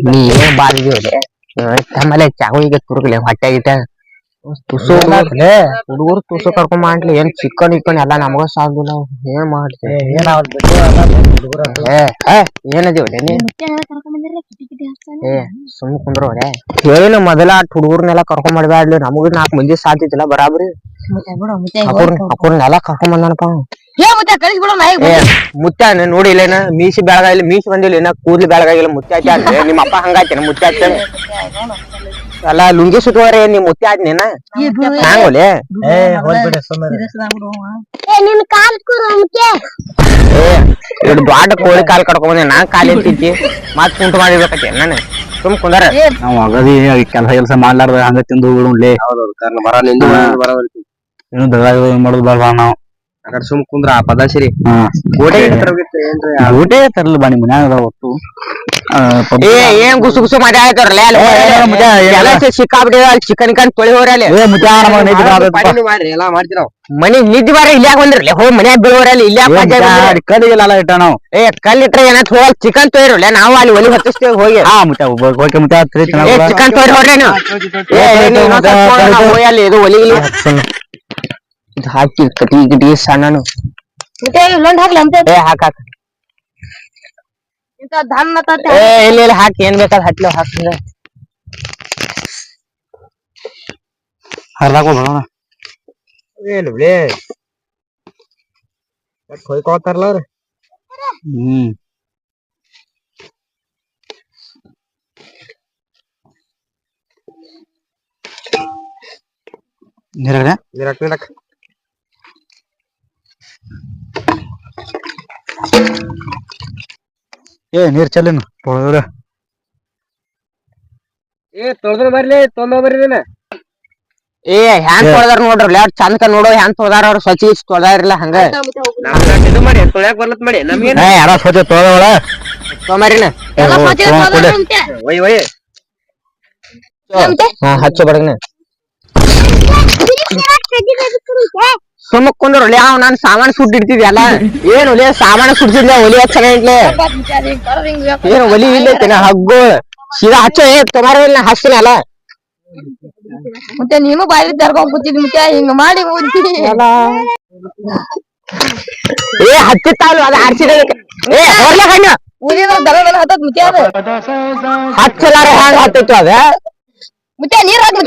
ನೀ ಏನ್ ಬಾರಿದೆ ಆಮೇಲೆ ಚಾವಿಗೆ ತುರುಗ್ಲೆ ಹೊಟ್ಟೆ ಗಿಟ್ಟ ತುಸು ಹುಡುಗರು ತುಸು ಕರ್ಕೊಂಡ್ ಮಾಡ್ಲಿ ಏನ್ ಚಿಕನ್ ಇಕ್ಕನ್ ಎಲ್ಲಾ ನಮಗ ಸಾಗುದಿಲ್ಲ ಏನ್ ಮಾಡ್ತಿ ಏನದಿವಲೆ ನೀ ಸುಮ್ ಕುಂದ್ರೋರೆ ಏನು ಮೊದಲ ಹುಡುಗರ್ನೆಲ್ಲಾ ಕರ್ಕೊಂಡ್ ಮಾಡ್ಬ್ಯಾಡ್ಲಿ ನಮಗ 4 ಮಂದಿ ಸಾತಿದ್ದಿಲ್ಲ ಬರಾಬರಿ ಅಕುರ್ನೆಲ್ಲಾ ಕರ್ಕೊಂಡ್ ಬಂದನಪ್ಪ ಮುತ್ತ ನೋಡಿ ಇಲ್ಲೇನ ಮೀಸಿ ಬೆಳಗಾಗಿಲ್ಲ ಮೀಸಿ ಬಂದಿಲ್ಲ ಏನ ಕೂದ್ಲಿ ಬೆಳಗಾಗಿಲ್ಲ ಮುತ್ತಾಚ ನಿಮ್ಮ ಅಪ್ಪ ಹಂಗಾಯ್ತೇನ ಮುತ್ತಾಚ ಅಲ್ಲ ಲುಂಗಿ ಸುತ್ತುವರೆ ನಿಮ್ ಮುತ್ತೆ ಆದ್ನೇನ ಹ್ಯಾಂಗೋಲೆ ದೊಡ್ಡ ಕೋಳಿ ಕಾಲ್ ಕಡ್ಕೊಂಡ್ ಬಂದೆ ನಾನ್ ಕಾಲ್ ಎತ್ತಿದ್ದಿ ಮತ್ ಕುಂಟು ಮಾಡಿರ್ಬೇಕತ್ತೆ ನಾನು ಸುಮ್ ಕುಂದಾರ ನಾವ್ ಅಗದಿ ಕೆಲಸ ಮಾಡ್ಲಾರ್ದ ಹಂಗ ತಿಂದು ಬಿಡುನ್ಲೇ ಏನು ದಗ ಮಾಡುದು ಬೇಡ ನಾವು ಅಕಡೆ ಸುಮ್ ಕುಂದ್ರ ಆ ಪದಾಸಿರಿ ಊಟೇ ತರಲ್ಲ ಬಾ ನಿಮ್ ಮನ್ಯಾಗ ಹೊತ್ತು ಏನ್ ಗುಸು ಗುಸು ಮಾತಾಡ್ತಾರಲ್ಲ ಸಿಕ್ಕಾಬಿಡಿ ಅಲ್ಲಿ ಚಿಕನ್ ಕನ್ ತೊಳಿ ಹೋರಲ್ಲಿ ಮನಿ ನಿದ್ದೆ ಬಾರ ಇಲ್ಯಾಕ ಬಂದ್ರಲ್ಲ ಹೋಗಿ ಮನ್ಯಾಗ ಬೀಳೋರಲ್ಲಿ ಇಲ್ಯಾಕ ಕಲ್ಲಿಗೆಲ್ಲ ಇಟ್ಟ ನಾವು ಕಲ್ ಇಟ್ರೆ ಏನಾಯ್ತು ಹೋಗಿ ಚಿಕನ್ ತೊಯ್ರಲ್ಲ ನಾವು ಅಲ್ಲಿ ಒಲಿ ಹೊತ್ತಿಸ್ತೇವೆ ಹೋಗಿ ಚಿಕನ್ ತೊಯ್ರಿ ಹೊರ್ರಿ ನೀವು ಅಲ್ಲಿ ಇದು ಒಲಿ ಇದು ಹಾಕಿ ಕಟಿ ಗಿಟಿ ಸಣ್ಣನು ಹಾಕ ಇಲ್ಲ ಹಾಕಿ ಏನ್ ಬೇಕಾದ ಹಟ್ಲ ಹಾಕ ಹರ್ದಾಕೋಣ ಏನು ಬಿಡಿ ಹೊಯ್ಕೋತಾರಲ್ಲ ಅವ್ರ ನೀರಕ್ ನೀರ್ ಚಲ್ಲಿನ ತೊಳೆದ್ರ ತೊಳೆದ್ರ ಬರ್ಲಿ ತೊಂಬರ್ರಿ ಹ್ಯಾಂಗ್ ತೊಳ್ದಾರ ನೋಡ್ರಲ್ಲ ಚಂದಕ ನೋಡೋ ಹ್ಯಾಂಗ್ ತೊಳ್ದಾರ ಅವ್ರ ಸ್ವಚ್ಛ ತೊಳ್ದಾರಿಲ್ಲ ಹಂಗ ಇದು ಮಾಡಿ ತೊಳ್ಯಾಕ್ ಬರ್ಲತ್ ಮಾಡಿ ನಮ್ಗೆ ಯಾರ ಸ್ವಚ್ಛ ತೊಳ್ದವಳ ತೊಂಬರಿನ ಹಚ್ಚ ಬಡಗನ ಸುಮ್ಮ ಕುಂದ್ರಲ್ಲ ಯಾವ ನಾನ್ ಸಾಮಾನು ಸುಟ್ಟಿಡ್ತಿದ್ಯಲ್ಲ ಏನು ಒಲಿ ಸಾಮಾನು ಸುಡ್ತಿದ್ಲ ಒಲಿ ಹಚ್ಚ ಏನು ಒಲಿ ಇಲ್ಲೈತೇನ ಹಗ್ಗು ಸೀದಾ ಹಚ್ಚ ತೊಮಾರ ಇಲ್ಲ ಹಚ್ತೀನಿ ಅಲ್ಲ ಮತ್ತೆ ನೀನು ಬಾಯಿ ತರ್ಕೊಂಡ್ ಕೂತಿದ್ ಮುತ್ತೆ ಹಿಂಗ ಮಾಡಿ ಹಚ್ಚಿತ್ತಾಳು ಅದು ಆರ್ಸಿದ ಕಣ್ಣು ಹಚ್ಚಲಾರ ಹ್ಯಾಂಗ ಹತ್ತಿತ್ತು ಅದ ಮುತ್ತೆ ನೀರ್ ಹಾಕಿ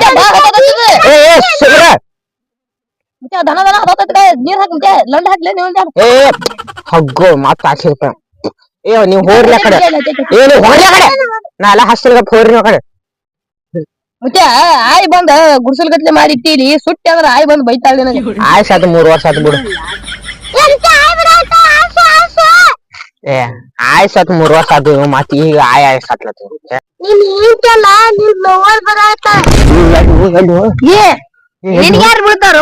ನೀರ್ ಹಾಕಿ ಲಂಡ್ ಹಾಕ್ಲಿ ಹಗ್ಗೋ ಮತ್ತ ಹಾಕಿರ್ಪ ನೀವ್ ಹೋರ್ಲಿ ಕಡೆ ಏನು ಹೋಗ್ಲಿ ಕಡೆ ನಾ ಎಲ್ಲ ಹಸ್ತಿಲ್ಗ ಹೋರ್ರಿ ಕಡೆ ಮತ್ತೆ ಆಯ್ ಬಂದ ಗುಡ್ಸಲ್ ಗಟ್ಲೆ ಮಾಡಿ ಇಟ್ಟಿರಿ ಸುಟ್ಟಿ ಅಂದ್ರ ಆಯ್ ಬಂದ್ ಬೈತಾಳ ಆಯ್ ಸಾತ್ 3 ವರ್ಷ ಆತ್ ಬಿಡು ಆಯ್ ಸಾತ್ 3 ವರ್ಷ ಆತು ಮತ್ ಈಗ ಆಯ್ ಸಾತ್ಲತ್ತ ಯಾರು ಬೀಳ್ತಾರ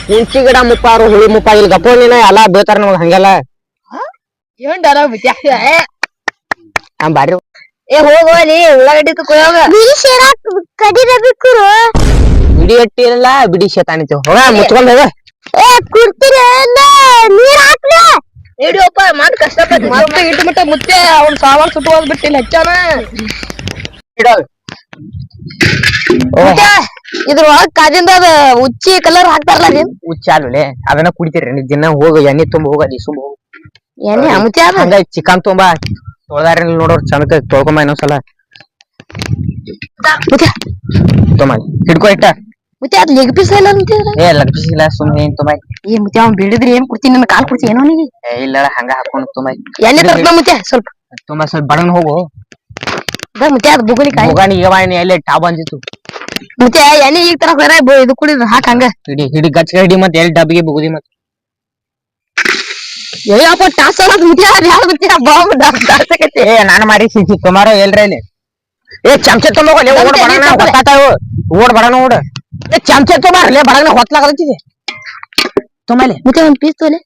ಹುಂಚಿ ಗಿಡ ಮುಪ್ಪಾರು ಹುಳಿ ಮುಪ್ಪ ಇಲ್ಲಿ ಗಪ್ಪೋನಿನ ಎಲ್ಲಾ ಬೀಳ್ತಾರ ನಮಗ್ ಹಂಗೆಲ್ಲ ಬಾರಿ ಹೋಗೋಲಿ ಉಳ್ಳಾಗಡ್ಡಿ ಕೊಯ್ಯೋಗ ಬಿಡಿ ಅಟ್ಟಿ ಇರಲ್ಲ ಬಿಡಿ ಶೇತಾಣಿತು ಹೋಗ ಮುಚ್ಕೊಂಡ್ ಹೋಗ ಹಿಡಿಯಪ್ಪ ಮಾಡ್ ಕಷ್ಟಪಟ್ಟು ಮತ್ತೆ ಇಟ್ಟು ಬಿಟ್ಟ ಮುತ್ತೆ ಅವ್ನ ಸಾವಾನ್ ಸುಟ್ಟು ಹೋಗ್ಬಿಟ್ಟಿಲ್ಲ ಹೆಚ್ಚಾನ ಇದ್ರೊಳಗ್ ಕಾದಿಂದ ಅದ ಉಚ್ಚಿ ಕಲರ್ ಹಾಕ್ತಾರಲ್ಲ ಹುಚ್ಚಿ ಅಲ್ವೇ ಅದನ್ನ ಕುಡಿತೀರಿ ನೀ ದಿನ ಹೋಗ ಎಣ್ಣೆ ತುಂಬ ಹೋಗ ದಿಸು ಹೋಗ ಎಣ್ಣೆ ಮುಚ್ಚಿ ಹಂಗ ಚಿಕನ್ ತುಂಬಾ ತೊಳ್ದಾರ ನೋಡೋರ್ ಚಂದಕ ತೊಳ್ಕೊಂಬ ಇನ್ನೊಂದ್ಸಲ ಹಿಡ್ಕೊ ಇಟ್ಟ ಮುತ್ತೆ ಅದ್ ಲೆಗ್ ಪೀಸ್ ಇಲ್ಲ ಲೆಗ್ ಪೀಸ್ ಇಲ್ಲ ಸುಮ್ಮನೆ ಏನ್ ತುಂಬ ಮುತ್ತೆ ಅವ್ನ್ ಬಿಡಿದ್ರಿ ಏನ್ ಕೊಡ್ತೀನಿ ನಿನ್ನ ಕಾಲ್ ಕೊಡ್ತೀನಿ ಏನೋ ನೀ ಇಲ್ಲ ಹಂಗ ಹಾಕೊಂಡು ತುಂಬ ಎಣ್ಣೆ ತರ್ತ ಮುತ್ತೆ ಸ್ವಲ್ಪ ತುಂಬಾ ಸ್ವಲ್ಪ ಬಡನ್ ಹೋಗು ಮುತ್ತೆ ಅದ್ ಬುಗುಲಿ ಕಾಯಿ ಬುಗಾನಿ ಈಗವಾಣಿ ಎಲ್ಲಿ ಟಾಬ್ ಅಂದಿತ್ತು ಮುತ್ತೆ ಎಣ್ಣೆ ಈಗ ತರ ಬೇರೆ ಇದು ಕುಡಿದ್ರು ಹಾಕ ಹಂಗ ಹಿಡಿ ಗಚ್ಚ ಹಿಡಿ ಮತ್ತೆ ಎಲ್ಲಿ ಡಬ್ಬಿಗೆ ಬುಗುದಿ ಮತ್ತೆ ಏಯಪ್ಪ ಟಾಸ್ ಮುತ್ತೆ ನಾನು ಮಾಡಿ ಸಿಕ್ಕಿ ಕುಮಾರ ಎಲ್ರ ಇಲ್ಲಿ ಚಮಚ ತುಂಬೋಗಲ್ಲ ಓಡ್ ಬಡಣ ಹೊತ್ತಾತಾವು ಓಡ್ ಬಡಣ ಓಡ್ ಚಮಚ ತುಂಬಾರಲ್ಲೇ ಬಡಗನ ಹೊತ್ಲಾಗತ್ತಿದೆ ತುಂಬಲೆ ಮುತ್ತೆ ಒಂದ್ ಪೀಸ್ ತೋಲೆ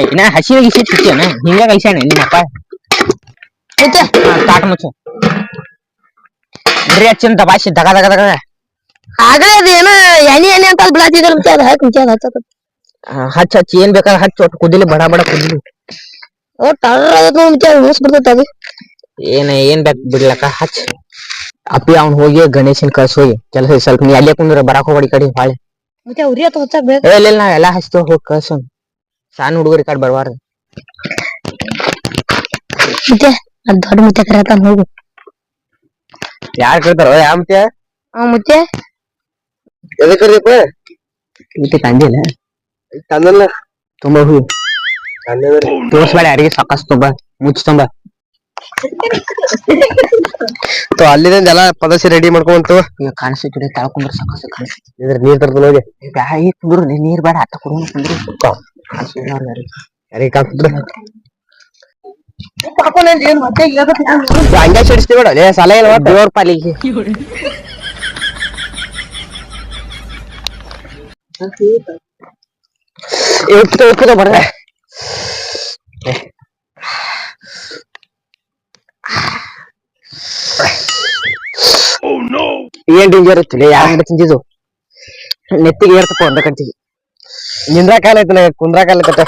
ಇನ್ನ ಹಸಿವೆ ಗಿಸಿ ಸಿಕ್ಕಿಯನ ಹಿಂಗ ಕೈಸಾನೆ ನಿಮ್ಮಪ್ಪ ಮುತ್ತೆ ಸ್ಟಾರ್ಟ್ ಮುಚ್ಚು ಬರೀ ಹಚ್ಚಿನ ದಬಾಸಿ ದಗ ದಗ ದಗ ಆಗಲೇ ಅದೇನ ಎಣ್ಣೆ ಅಂತ ಬಿಡಾತಿದ್ರು ಮುತ್ತೆ ಅದು ಹಾಕಿ ಮುತ್ತೆ ಅದು ಹಚ್ಚ ಏನ್ ಬೇಕಾದ್ರೆ ಹಚ್ಚಿ ಒಟ್ಟು ಕುದಿಲಿ ಬಡ ಬಡ ಕುದಿಲಿ ಓ ಟರ್ ಯೂಸ್ ಬರ್ತೈತೆ ಅದು ಏನ್ ಬೇಕು ಬಿಡ್ಲಕ್ಕ ಹಚ್ ಅಪ್ಪಿ ಅವ್ನ್ ಹೋಗಿ ಗಣೇಶನ್ ಕಳ್ಸ ಹೋಗಿ ಕೆಲಸ ಸ್ವಲ್ಪ ನೀ ಅಲ್ಲೇ ಕುಂದ್ರ ಬರಾಕ್ ಹೋಗ್ಬೇಡಿ ಕಡೆ ಬಾಳೆ ಮತ್ತೆ ಉರಿ ಆತ ಹೊಚ್ಚಾಕ್ ಬೇಕು ಇಲ್ಲ ನಾವ್ ಎಲ್ಲಾ ಹಚ್ತೇವ ಹೋಗಿ ಕಳ್ಸ ಸಣ್ಣ ಹುಡುಗರು ಕಡೆ ಬರ್ಬಾರ್ದು ಮತ್ತೆ ಅದ್ ದೊಡ್ಡ ಮುತ್ತೆ ಕರೆತಾನ ಹೋಗು ಯಾರ್ ಕೇಳ್ತಾರ ಯಾವ ಮುತ್ತೆ ಮುತ್ತೆ ಎದಕ್ ಕರೀಪ ಮುತ್ತೆ ತಂದಿಲ್ಲ ತಂದಲ್ಲ ತುಂಬಾ ಹೂ ತೋರ್ಸ್ಬೇಡ ಯಾರಿಗೆ ಸಾಕಷ್ಟು ತುಂಬಾ ಮುಚ್ಚ ತುಂಬಾ ಅಲ್ಲಿಂದ ಎಲ್ಲ ಪದಸಿ ರೆಡಿ ಮಾಡ್ಕೊಂತು ಈಗ ಕಾಣಿಸ್ತಿದೆ ತಾಳ್ಕೊಂಡ್ರೆ ಸಾಕಷ್ಟು ಕಾಣಿಸ್ತಿ ಇದ್ರ ನೀರ್ ತರ್ತ ನೋಡಿ ಬ್ಯಾಗಿ ಕುಂದ್ರು ನೀರ್ ಬೇಡ ಹತ್ತ ಕುಡ್ದು ಕುಂದ್ರು ಯಾರಿಗೆ ಕಾಣಿಸ್ತಿದ್ರ ಹಂಗ ಸಿಡಿಸ್ತೀವಿ ಬೇಡ ಲೇ ಸಲ ಇಲ್ಲ ದೇವ್ರ ಪಾಲಿಗೆ ಬರ ಏನ್ ಡೇಂಜರ್ ಇತ್ತು ಯಾರ ತಿಂತಿದ್ದು ನೆತ್ತಿಗೆ ಏರ್ತಪ್ಪ ಒಂದ ಕಂಟಿಗೆ ನಿಂದ್ರ ಕಾಲ ಐತಿ ಕುಂದ್ರ ಕಾಲ ಕಟ್ಟ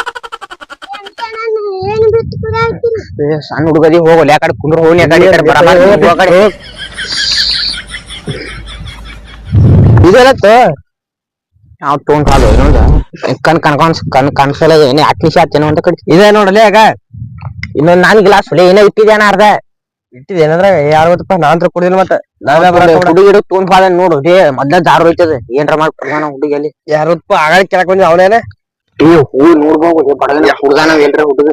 ಸಣ್ಣ ಹುಡುಗದಿ ಹೋಗಲ್ಲ ಯಾಕಡೆ ಕುಂದ್ರ ಹೋಗಿ ಇದೆಲ್ಲತ್ತು ನಾವು ತೊಗೊಂಡ್ ಹಾಲು ನೋಡ ಕನ್ಸಲ್ಲ ಏನೇ ನಿಮಿಷ ಆತೇನೋ ಅಂತ ಕಟ್ಟಿ ಇದೆ ನೋಡಲಿ ಆಗ ಇನ್ನೊಂದ್ ನಾನ್ ಗ್ಲಾಸ್ ಏನೇ ಇಟ್ಟಿದ್ದೇನ ಅರ್ಧ ಇಟ್ಟಿದೆ ಏನಂದ್ರ 60 ನಾನ್ ಕುಡಿದಿಲ್ಲ ಮತ್ತೆ ಹುಡುಗಿ ತೊಗೊಂಡ್ ಹಾಲ ನೋಡು ಮೊದ್ಲ ದಾರು ಹೋಯ್ತದೆ ಏನ್ರ ಮಾಡ್ಕೊಡ್ದಾನ ಹುಡುಗಿಯಲ್ಲಿ 60 ಆಗ ಕೆಳಕ್ ಬಂದಿ ಅವನೇನೆ ಹೂ ನೋಡ್ಬೋದು ಬಡಗನ ಹುಡುಗಾನ ಏನ್ರ ಹುಡುಗ